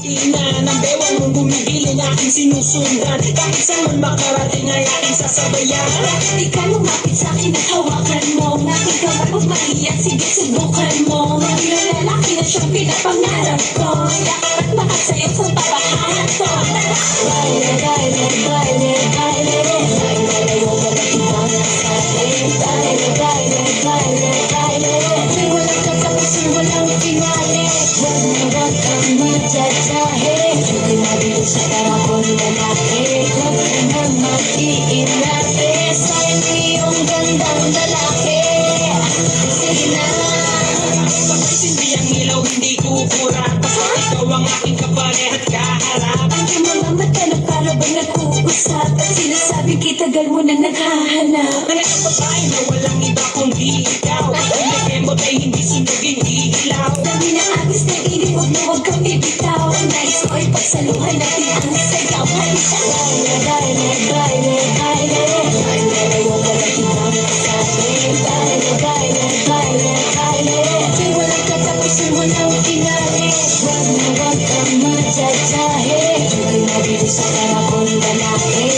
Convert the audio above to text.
Ina ng bewang mong bumibili ng aking sinusundan. Kahit saan man makarating ay aking sasabayan. Di ka lumapit sa'kin at hawakan mo. Nakikawag mo mahiya, sige subukan mo. Yung lalaki na siyang pinapangarap ko. Yakap at makasayo sa pabahaan ko. Baile, baile, baile, baile. Baile, huwag ka ibang nasabi. Baile, baile, baile, baile. May walang katapusan, walang pinali. Huwag kang magjajahe. Hindi mabili sa karapon lalaki. Huwag ka nang mag-iinate. Sa iyong gandang lalaki. Sige na. Hindi ang ilaw, hindi kukura. Basta ikaw ang aking kapareha at kaharap. Ang mga mata na para bang nag-uusap. At sinasabi kitagal mo na naghahanap. Ang isang babae na walang iba kundi ikaw. Ang nagkemot ay hindi sunugin ilaw. Dami na agos na ilig, huwag kang bibitaw. Ang nais ko ay pagsaluhan natin ang sayaw. Halika. Baile, baile, baile, baile. Baile, huwag ka lang ibang masabi. Baile, baile, baile, baile. Di walang katapusan, walang pinali. Huwag kang magjajahe. Hindi mabili sa karapon lalaki.